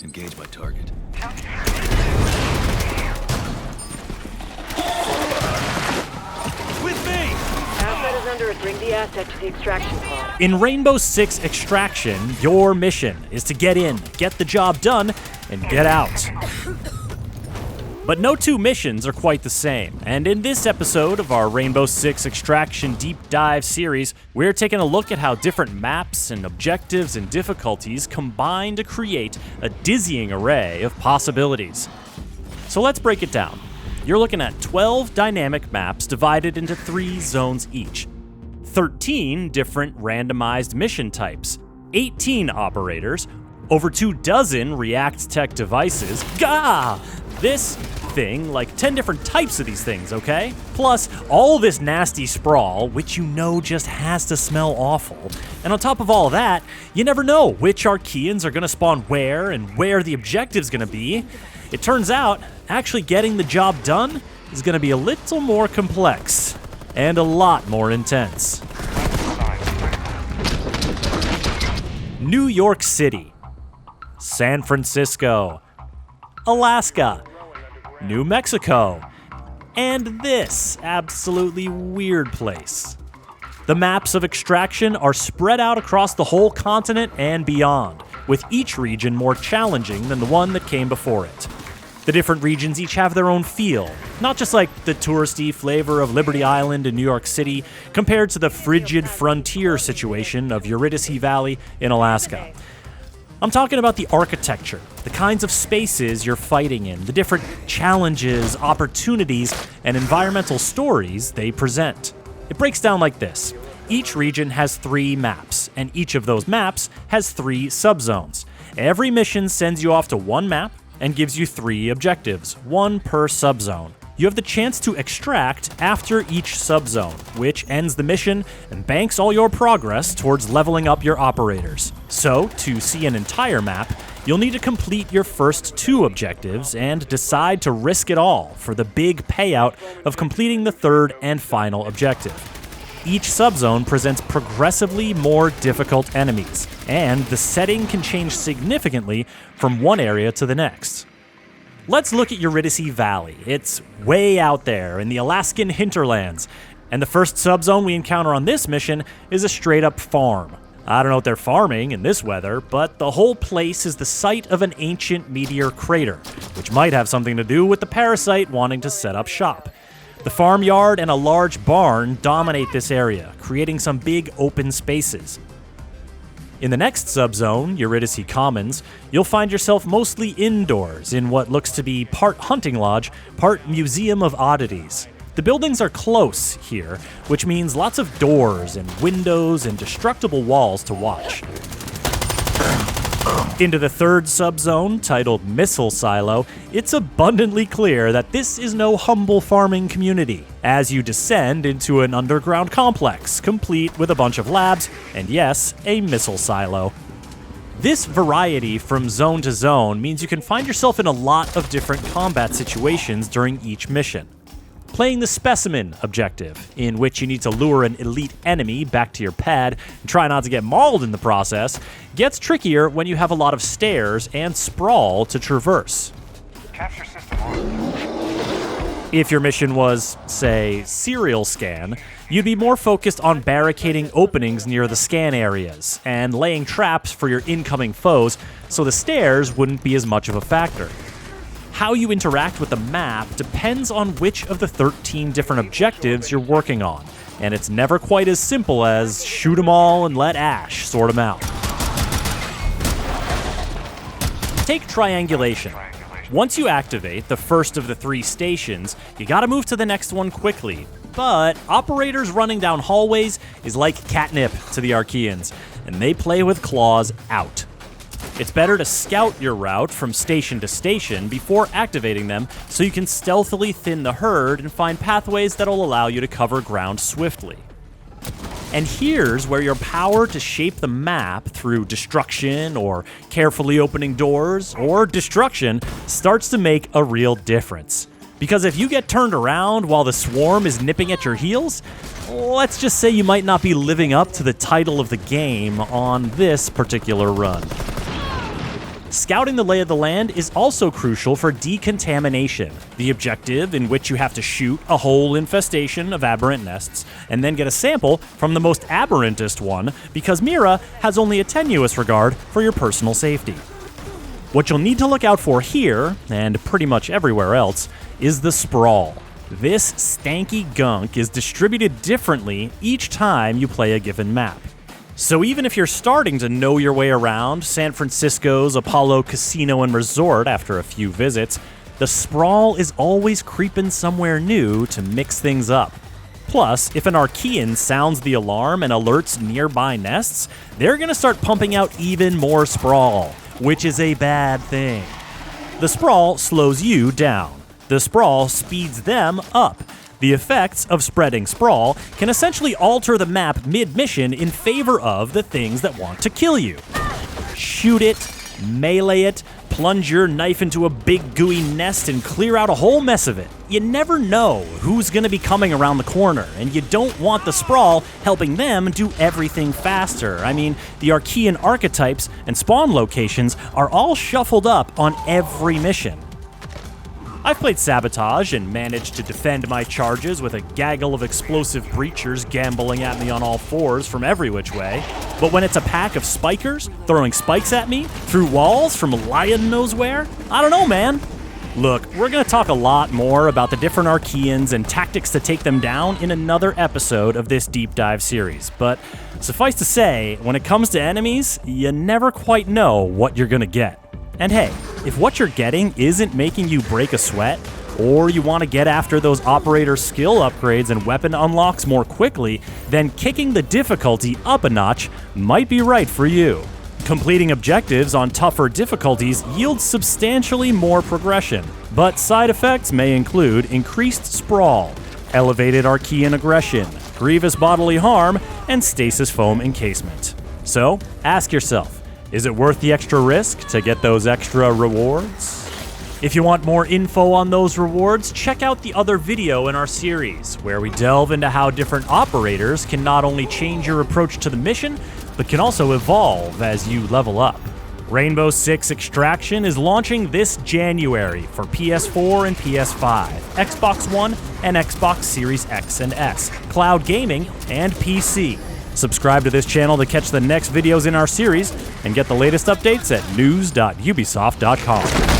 Engage my target. With me! Asset is under it. Bring the asset to the extraction pod. In Rainbow Six Extraction, your mission is to get in, get the job done, and get out. But no two missions are quite the same, and in this episode of our Rainbow Six Extraction Deep Dive series, we're taking a look at how different maps and objectives and difficulties combine to create a dizzying array of possibilities. So let's break it down. You're looking at 12 dynamic maps divided into 3 zones each, 13 different randomized mission types, 18 operators, over 24 React Tech devices, this thing, like 10 different types of these things, okay? Plus, all this nasty sprawl, which you know just has to smell awful. And on top of all that, you never know which Archeans are gonna spawn where and where the objective's gonna be. It turns out, actually getting the job done is gonna be a little more complex and a lot more intense. New York City, San Francisco, Alaska, New Mexico, and this absolutely weird place. The maps of Extraction are spread out across the whole continent and beyond, with each region more challenging than the one that came before it. The different regions each have their own feel, not just like the touristy flavor of Liberty Island in New York City compared to the frigid frontier situation of Eurydice Valley in Alaska. I'm talking about the architecture, the kinds of spaces you're fighting in, the different challenges, opportunities, and environmental stories they present. It breaks down like this. Each region has 3 maps, and each of those maps has 3 subzones. Every mission sends you off to one map and gives you 3 objectives, 1 per subzone. You have the chance to extract after each subzone, which ends the mission and banks all your progress towards leveling up your operators. So, to see an entire map, you'll need to complete your first 2 objectives and decide to risk it all for the big payout of completing the 3rd and final objective. Each subzone presents progressively more difficult enemies, and the setting can change significantly from one area to the next. Let's look at Eurydice Valley. It's way out there in the Alaskan hinterlands, and the first subzone we encounter on this mission is a straight-up farm. I don't know what they're farming in this weather, but the whole place is the site of an ancient meteor crater, which might have something to do with the parasite wanting to set up shop. The farmyard and a large barn dominate this area, creating some big open spaces. In the next subzone, Eurydice Commons, you'll find yourself mostly indoors in what looks to be part hunting lodge, part museum of oddities. The buildings are close here, which means lots of doors and windows and destructible walls to watch. Into the 3rd subzone, titled Missile Silo, it's abundantly clear that this is no humble farming community, as you descend into an underground complex, complete with a bunch of labs, and yes, a missile silo. This variety from zone to zone means you can find yourself in a lot of different combat situations during each mission. Playing the Specimen objective, in which you need to lure an elite enemy back to your pad and try not to get mauled in the process, gets trickier when you have a lot of stairs and sprawl to traverse. Capture system on. If your mission was, say, serial scan, you'd be more focused on barricading openings near the scan areas and laying traps for your incoming foes, so the stairs wouldn't be as much of a factor. How you interact with the map depends on which of the 13 different objectives you're working on, and it's never quite as simple as shoot 'em all and let Ash sort 'em out. Take triangulation. Once you activate the first of the 3 stations, you gotta move to the next one quickly. But operators running down hallways is like catnip to the Archeans, and they play with claws out. It's better to scout your route from station to station before activating them so you can stealthily thin the herd and find pathways that'll allow you to cover ground swiftly. And here's where your power to shape the map through destruction or carefully opening doors or destruction starts to make a real difference. Because if you get turned around while the swarm is nipping at your heels, let's just say you might not be living up to the title of the game on this particular run. Scouting the lay of the land is also crucial for decontamination, the objective in which you have to shoot a whole infestation of aberrant nests and then get a sample from the most aberrantest one, because Mira has only a tenuous regard for your personal safety. What you'll need to look out for here, and pretty much everywhere else, is the sprawl. This stanky gunk is distributed differently each time you play a given map. So even if you're starting to know your way around San Francisco's Apollo Casino and Resort after a few visits, the sprawl is always creeping somewhere new to mix things up. Plus, if an Archean sounds the alarm and alerts nearby nests, they're gonna start pumping out even more sprawl, which is a bad thing. The sprawl slows you down. The sprawl speeds them up. The effects of spreading sprawl can essentially alter the map mid-mission in favor of the things that want to kill you. Shoot it, melee it, plunge your knife into a big gooey nest and clear out a whole mess of it. You never know who's gonna be coming around the corner, and you don't want the sprawl helping them do everything faster. I mean, the Archean archetypes and spawn locations are all shuffled up on every mission. I've played Sabotage and managed to defend my charges with a gaggle of explosive breachers gambling at me on all fours from every which way. But when it's a pack of spikers throwing spikes at me through walls from lion knows where, I don't know, man. Look, we're going to talk a lot more about the different Archeans and tactics to take them down in another episode of this deep dive series. But suffice to say, when it comes to enemies, you never quite know what you're going to get. And hey, if what you're getting isn't making you break a sweat, or you want to get after those operator skill upgrades and weapon unlocks more quickly, then kicking the difficulty up a notch might be right for you. Completing objectives on tougher difficulties yields substantially more progression, but side effects may include increased sprawl, elevated Archean aggression, grievous bodily harm, and stasis foam encasement. So, ask yourself, is it worth the extra risk to get those extra rewards? If you want more info on those rewards, check out the other video in our series, where we delve into how different operators can not only change your approach to the mission, but can also evolve as you level up. Rainbow Six Extraction is launching this January for PS4 and PS5, Xbox One and Xbox Series X and S, cloud gaming, and PC. Subscribe to this channel to catch the next videos in our series and get the latest updates at news.ubisoft.com.